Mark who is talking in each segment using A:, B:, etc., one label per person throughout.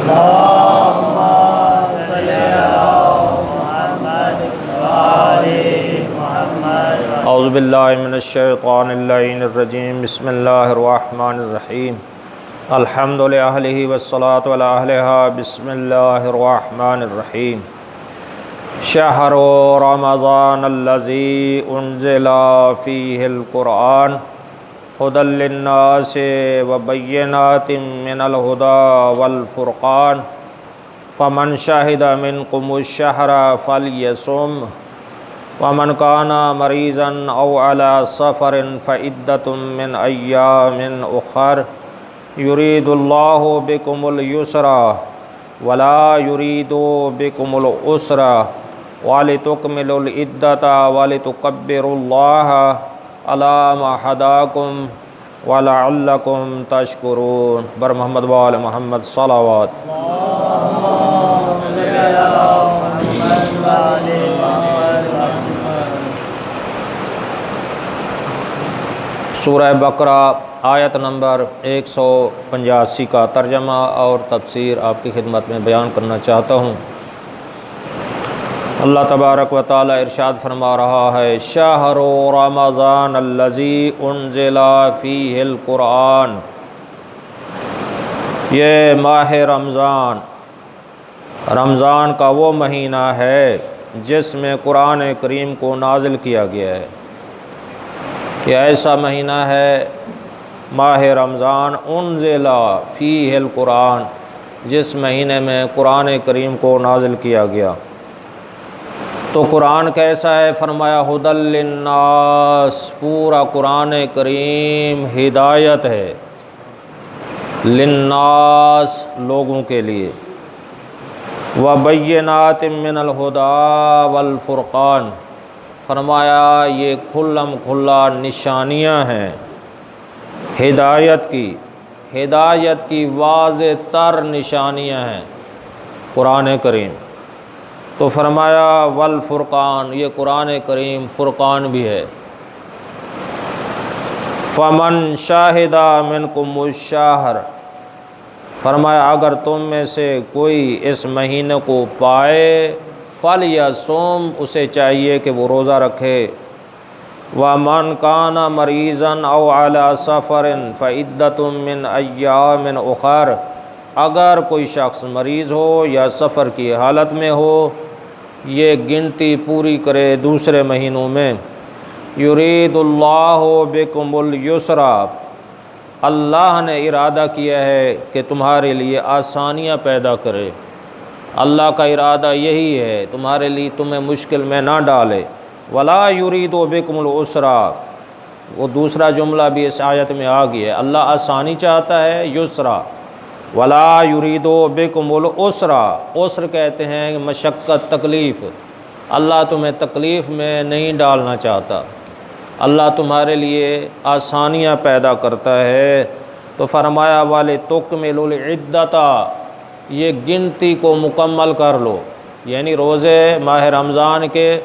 A: اللهم صل على محمد وآل محمد۔
B: اعوذ باللہ من الشیطان اللعین الرجیم، بسم اللہ الرحمن الرحیم، الحمد للہ والصلاة علی اہلہا، بسم اللہ الرحمن الرحیم۔ شہر رمضان الذی انزل فیہ القرآن ھدی للناس وبینات من الھدی والفرقان، فمن شہد منکم الشہر فلیصمہ، ومن کان مریضا او علی سفر فعدۃ من ایام اخر، یرید اللہ بکم الیسر ولا یرید بکم العسر، ولتکملوا العدۃ ولتکبروا اللہ علی ما ہداکم ولعلکم تشکرون۔ بر محمد وآل محمد صلوات۔ سورہ بقرہ آیت نمبر 185 کا ترجمہ اور تفسیر آپ کی خدمت میں بیان کرنا چاہتا ہوں۔ اللہ تبارک و تعالی ارشاد فرما رہا ہے، شہر رمضان الذی انزل فیہ القرآن، یہ ماہ رمضان کا وہ مہینہ ہے جس میں قرآن کریم کو نازل کیا گیا ہے۔ کہ ایسا مہینہ ہے ماہ رمضان انزل فیہ القرآن، جس مہینے میں قرآن کریم کو نازل کیا گیا۔ تو قرآن کیسا ہے؟ فرمایا ھدی للناس، پورا قرآن کریم ہدایت ہے، للناس لوگوں کے لیے، وبینات من الھدی والفرقان، فرمایا یہ کھلم کھلا نشانیاں ہیں ہدایت کی واضح تر نشانیاں ہیں قرآن کریم۔ تو فرمایا والفرقان، یہ قرآن کریم فرقان بھی ہے۔ فمن شاہد منکم الشہر، فرمایا اگر تم میں سے کوئی اس مہینے کو پائے، فلیصم، اسے چاہیے کہ وہ روزہ رکھے، ومن کان مریضا او علی سفر فعدۃ من ایام اخر، اگر کوئی شخص مریض ہو یا سفر کی حالت میں ہو، یہ گنتی پوری کرے دوسرے مہینوں میں۔ یرید اللہ بکم الیسر، اللہ نے ارادہ کیا ہے کہ تمہارے لیے آسانیاں پیدا کرے۔ اللہ کا ارادہ یہی ہے، تمہارے لیے تمہیں مشکل میں نہ ڈالے۔ ولا یرید بکم العسر، وہ دوسرا جملہ بھی اس آیت میں آ گیا ہے، اللہ آسانی چاہتا ہے، یسرا۔ ولا یرید بکم العسر، عسر کہتے ہیں مشقت، تکلیف، اللہ تمہیں تکلیف میں نہیں ڈالنا چاہتا، اللہ تمہارے لیے آسانیاں پیدا کرتا ہے۔ تو فرمایا وَلِتُکْمِلُوا الْعِدَّةَ، یہ گنتی کو مکمل کر لو، یعنی روزے ماہ رمضان کے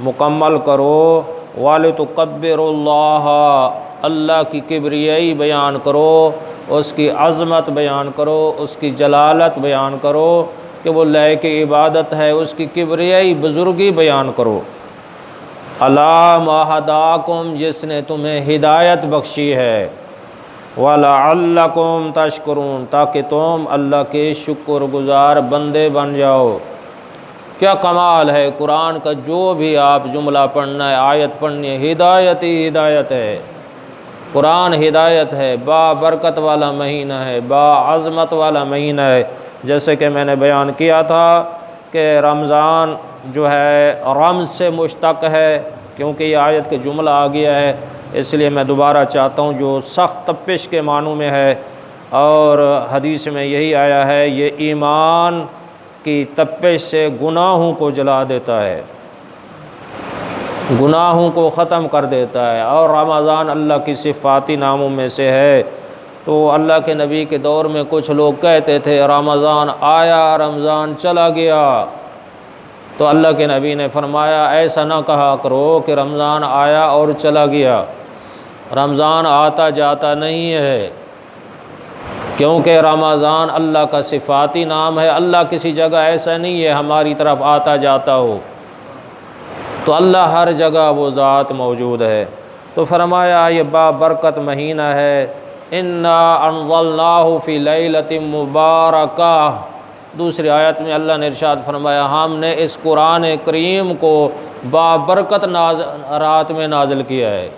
B: مکمل کرو۔ وَلِتُكَبِّرُوا اللَّهَ، اللہ کی کبریائی بیان کرو، اس کی عظمت بیان کرو، اس کی جلالت بیان کرو کہ وہ لائق عبادت ہے، اس کی کبریائی بزرگی بیان کرو۔ عَلَىٰ مَا هَدَاكُمْ، جس نے تمہیں ہدایت بخشی ہے، وَلَعَلَّكُمْ تَشْكُرُونَ، تاکہ تم اللہ کے شکر گزار بندے بن جاؤ۔ کیا کمال ہے قرآن کا، جو بھی آپ جملہ پڑھنا ہے، آیت پڑھنی ہے، ہدایت ہی ہدایت ہے۔ قرآن ہدایت ہے، با برکت والا مہینہ ہے، با عظمت والا مہینہ ہے۔ جیسے کہ میں نے بیان کیا تھا کہ رمضان جو ہے رمز سے مشتق ہے، کیونکہ یہ آیت کے جملہ آ گیا ہے، اس لیے میں دوبارہ چاہتا ہوں، جو سخت تپش کے معنوں میں ہے، اور حدیث میں یہی آیا ہے، یہ ایمان کی تپش سے گناہوں کو جلا دیتا ہے، گناہوں کو ختم کر دیتا ہے۔ اور رمضان اللہ کی صفاتی ناموں میں سے ہے۔ تو اللہ کے نبی کے دور میں کچھ لوگ کہتے تھے رمضان آیا رمضان چلا گیا، تو اللہ کے نبی نے فرمایا ایسا نہ کہا کرو کہ رمضان آیا اور چلا گیا، رمضان آتا جاتا نہیں ہے، کیونکہ رمضان اللہ کا صفاتی نام ہے، اللہ کسی جگہ ایسا نہیں ہے ہماری طرف آتا جاتا ہو، تو اللہ ہر جگہ وہ ذات موجود ہے۔ تو فرمایا یہ بابرکت مہینہ ہے، انا انزلناہ فی لیلۃ مبارکہ۔ دوسری آیت میں اللہ نے ارشاد فرمایا ہم نے اس قرآن کریم کو بابرکت رات میں نازل کیا ہے۔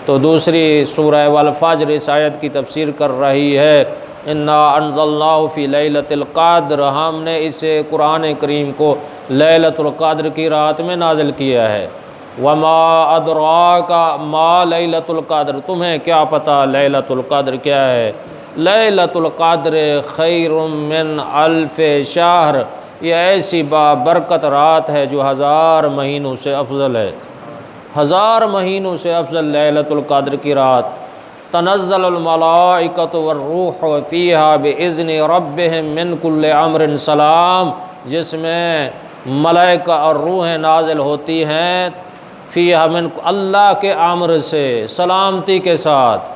B: تو دوسری سورہ والفجر اس آیت کی تفسیر کر رہی ہے، انا انزلناہ فی لیلۃ القدر، ہم نے اسے قرآن کریم کو لیلۃ القدر کی رات میں نازل کیا ہے۔ وما ادراک ما لیلۃ القدر، تمہیں کیا پتہ لیلۃ القدر کیا ہے؟ لیلۃ القدر خیر من الف شہر، یہ ایسی بابرکت رات ہے جو 1000 مہینوں سے افضل ہے، 1000 مہینوں سے افضل لیلۃ القدر کی رات۔ تنزل الملائکۃ والروح فیہا باذن ربہم من کل امر سلام، جس میں ملائکہ اور روحیں نازل ہوتی ہیں، فیہا من اللہ کے امر سے سلامتی کے ساتھ،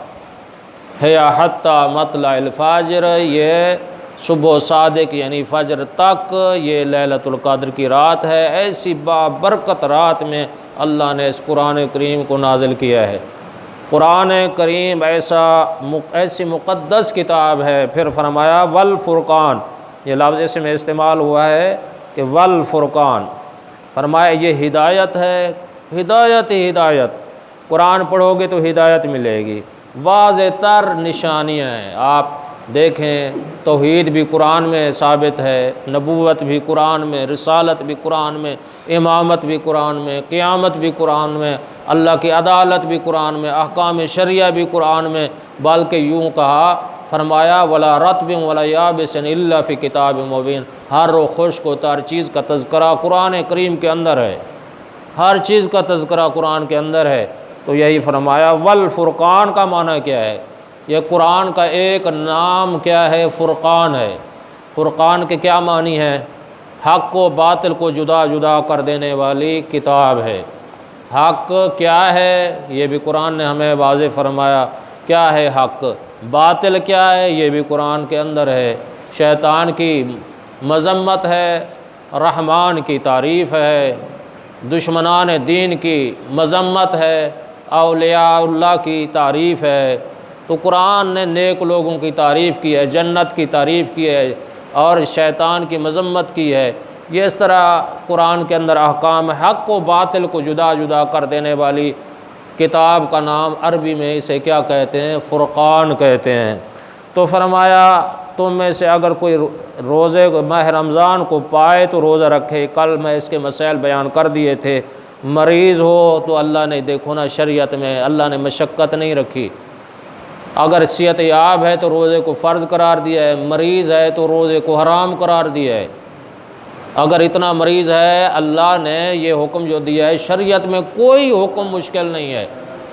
B: ہے حتی مطلع الفجر، یہ صبح صادق یعنی فجر تک یہ لیلۃ القدر کی رات ہے۔ ایسی بابرکت رات میں اللہ نے اس قرآن کریم کو نازل کیا ہے۔ قرآن کریم ایسی مقدس کتاب ہے۔ پھر فرمایا والفرقان، یہ لفظ اس میں استعمال ہوا ہے کہ والفرقان، فرمایا یہ ہدایت ہے، ہدایت ہی ہدایت، قرآن پڑھو گے تو ہدایت ملے گی، واضح تر نشانیاں ہیں۔ آپ دیکھیں توحید بھی قرآن میں ثابت ہے، نبوت بھی قرآن میں، رسالت بھی قرآن میں، امامت بھی قرآن میں، قیامت بھی قرآن میں، اللہ کی عدالت بھی قرآن میں، احکام شریعہ بھی قرآن میں، بلکہ یوں کہا فرمایا ولا رطب ولا یابس الا فی کتاب مبین، ہر خشک و تر چیز کا تذکرہ قرآن کریم کے اندر ہے، ہر چیز کا تذکرہ قرآن کے اندر ہے۔ تو یہی فرمایا والفرقان کا معنی کیا ہے؟ یہ قرآن کا ایک نام کیا ہے؟ فرقان ہے۔ فرقان کے کیا معنی ہے؟ حق و باطل کو جدا جدا کر دینے والی کتاب ہے۔ حق کیا ہے یہ بھی قرآن نے ہمیں واضح فرمایا، کیا ہے حق، باطل کیا ہے یہ بھی قرآن کے اندر ہے۔ شیطان کی مذمت ہے، رحمان کی تعریف ہے، دشمنان دین کی مذمت ہے، اولیاء اللہ کی تعریف ہے۔ تو قرآن نے نیک لوگوں کی تعریف کی ہے، جنت کی تعریف کی ہے اور شیطان کی مذمت کی ہے۔ یہ اس طرح قرآن کے اندر احکام، حق و باطل کو جدا جدا کر دینے والی کتاب کا نام عربی میں اسے کیا کہتے ہیں؟ فرقان کہتے ہیں۔ تو فرمایا تم میں سے اگر کوئی روزے ماہ رمضان کو پائے تو روزہ رکھے۔ کل میں اس کے مسائل بیان کر دیے تھے۔ مریض ہو تو اللہ نے دیکھو نا شریعت میں اللہ نے مشقت نہیں رکھی، اگر صحت یاب ہے تو روزے کو فرض قرار دیا ہے، مریض ہے تو روزے کو حرام قرار دیا ہے۔ اگر اتنا مریض ہے اللہ نے یہ حکم جو دیا ہے، شریعت میں کوئی حکم مشکل نہیں ہے،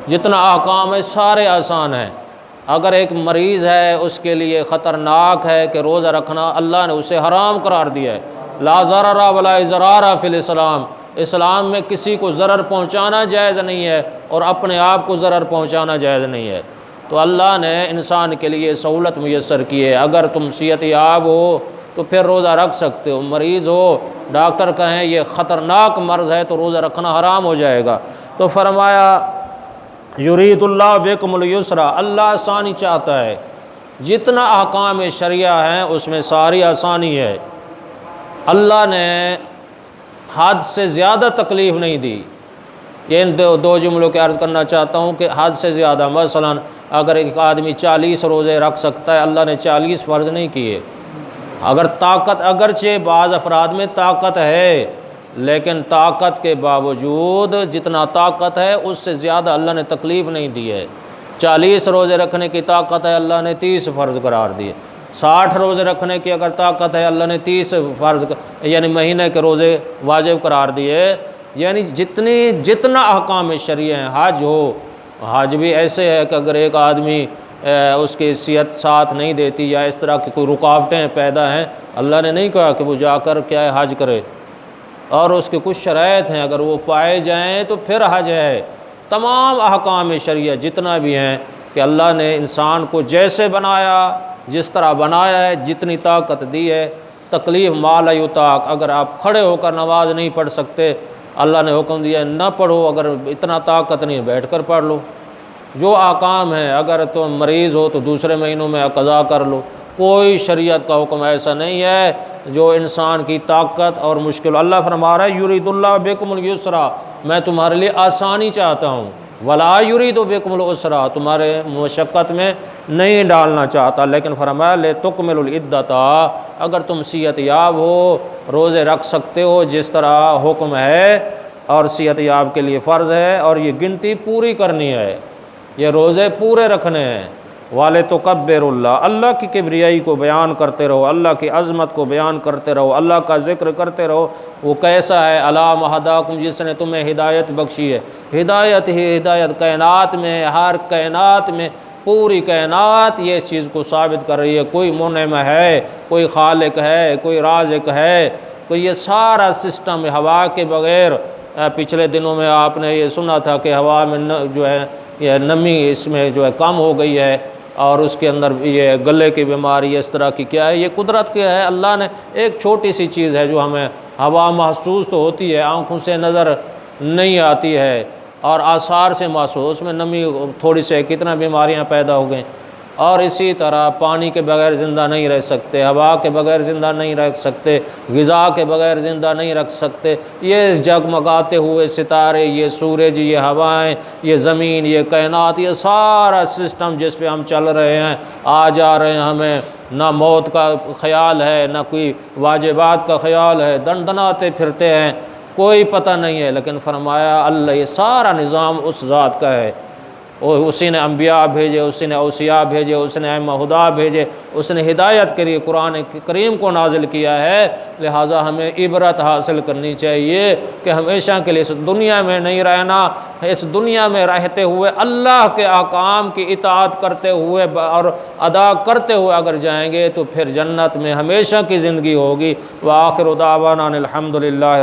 B: جتنا احکام ہے سارے آسان ہیں۔ اگر ایک مریض ہے اس کے لیے خطرناک ہے کہ روزہ رکھنا، اللہ نے اسے حرام قرار دیا ہے۔ لا ضرر ولا ضرار فی الاسلام، اسلام میں کسی کو ضرر پہنچانا جائز نہیں ہے اور اپنے آپ کو ضرر پہنچانا جائز نہیں ہے۔ تو اللہ نے انسان کے لیے سہولت میسر کی ہے۔ اگر تم صحت یاب ہو تو پھر روزہ رکھ سکتے ہو، مریض ہو ڈاکٹر کہیں یہ خطرناک مرض ہے تو روزہ رکھنا حرام ہو جائے گا۔ تو فرمایا یرید اللہ بکم الیسرا، اللہ آسانی چاہتا ہے، جتنا احکام شریعہ ہیں اس میں ساری آسانی ہے۔ اللہ نے حد سے زیادہ تکلیف نہیں دی۔ یہ ان دو جملوں کے عرض کرنا چاہتا ہوں کہ حد سے زیادہ، مثلا اگر ایک آدمی 40 روزے رکھ سکتا ہے، اللہ نے 40 فرض نہیں کیے۔ اگر طاقت، اگرچہ بعض افراد میں طاقت ہے لیکن طاقت کے باوجود جتنا طاقت ہے اس سے زیادہ اللہ نے تکلیف نہیں دی ہے۔ 40 روزے رکھنے کی طاقت ہے، اللہ نے 30 فرض قرار دیے۔ 60 روزے رکھنے کی اگر طاقت ہے، اللہ نے 30 فرض یعنی مہینے کے روزے واجب قرار دیے۔ یعنی جتنا احکام شرعیہ ہیں، حج ہو، حج بھی ایسے ہے کہ اگر ایک آدمی اس کی صحت ساتھ نہیں دیتی یا اس طرح کی کوئی رکاوٹیں پیدا ہیں، اللہ نے نہیں کہا کہ وہ جا کر کیا ہے حج کرے، اور اس کے کچھ شرائط ہیں، اگر وہ پائے جائیں تو پھر حج ہے۔ تمام احکام شرعیہ جتنا بھی ہیں کہ اللہ نے انسان کو جیسے بنایا جس طرح بنایا ہے، جتنی طاقت دی ہے، تکلیف ما لا یطاق، اگر آپ کھڑے ہو کر نماز نہیں پڑھ سکتے، اللہ نے حکم دیا ہے نہ پڑھو، اگر اتنا طاقت نہیں بیٹھ کر پڑھ لو۔ جو احکام ہیں، اگر تم مریض ہو تو دوسرے مہینوں میں قضا کر لو، کوئی شریعت کا حکم ایسا نہیں ہے جو انسان کی طاقت اور مشکل۔ اللہ فرما رہا ہے یرید اللہ بکم الیسرا، میں تمہارے لیے آسانی چاہتا ہوں، ولا یرید بکم العسرا، تمہارے مشقت میں نہیں ڈالنا چاہتا، لیکن فرمایا لتکملوا العدۃ، اگر تم صحت یاب ہو، روزے رکھ سکتے ہو جس طرح حکم ہے اور صحت یاب کے لیے فرض ہے، اور یہ گنتی پوری کرنی ہے، یہ روزے پورے رکھنے ہیں۔ وَلِتُكَبِّرُوا اللَّهَ، اللہ کی کبریائی کو بیان کرتے رہو، اللہ کی عظمت کو بیان کرتے رہو، اللہ کا ذکر کرتے رہو۔ وہ کیسا ہے؟ الا مہداکم، جس نے تمہیں ہدایت بخشی ہے۔ ہدایت ہی ہدایت، کائنات میں، ہر کائنات میں، پوری کائنات یہ اس چیز کو ثابت کر رہی ہے، کوئی منعم ہے، کوئی خالق ہے، کوئی رازق ہے، کوئی یہ سارا سسٹم ہوا کے بغیر۔ پچھلے دنوں میں آپ نے یہ سنا تھا کہ ہوا میں جو ہے یہ نمی اس میں جو ہے کم ہو گئی ہے، اور اس کے اندر یہ گلے کی بیماری اس طرح کی، کیا ہے یہ قدرت کیا ہے؟ اللہ نے ایک چھوٹی سی چیز ہے جو ہمیں ہوا محسوس تو ہوتی ہے، آنکھوں سے نظر نہیں آتی ہے، اور آثار سے محسوس، اس میں نمی تھوڑی سے کتنا بیماریاں پیدا ہو گئیں۔ اور اسی طرح پانی کے بغیر زندہ نہیں رہ سکتے، ہوا کے بغیر زندہ نہیں رہ سکتے، غذا کے بغیر زندہ نہیں رکھ سکتے۔ یہ جگمگاتے ہوئے ستارے، یہ سورج، یہ ہوائیں، یہ زمین، یہ کائنات، یہ سارا سسٹم جس پہ ہم چل رہے ہیں، آ جا رہے ہیں، ہمیں نہ موت کا خیال ہے، نہ کوئی واجبات کا خیال ہے، دندناتے پھرتے ہیں، کوئی پتہ نہیں ہے، لیکن فرمایا اللہ یہ سارا نظام اس ذات کا ہے، اسی نے انبیاء بھیجے، اسی نے اوصیاء بھیجے، اس نے ائمہ ہدا بھیجے، اس نے ہدایت کے لیے قرآن کریم کو نازل کیا ہے۔ لہٰذا ہمیں عبرت حاصل کرنی چاہیے کہ ہمیشہ کے لیے اس دنیا میں نہیں رہنا، اس دنیا میں رہتے ہوئے اللہ کے احکام کی اطاعت کرتے ہوئے اور ادا کرتے ہوئے اگر جائیں گے تو پھر جنت میں ہمیشہ کی زندگی ہوگی۔ وآخر دعوانا الحمد للہ۔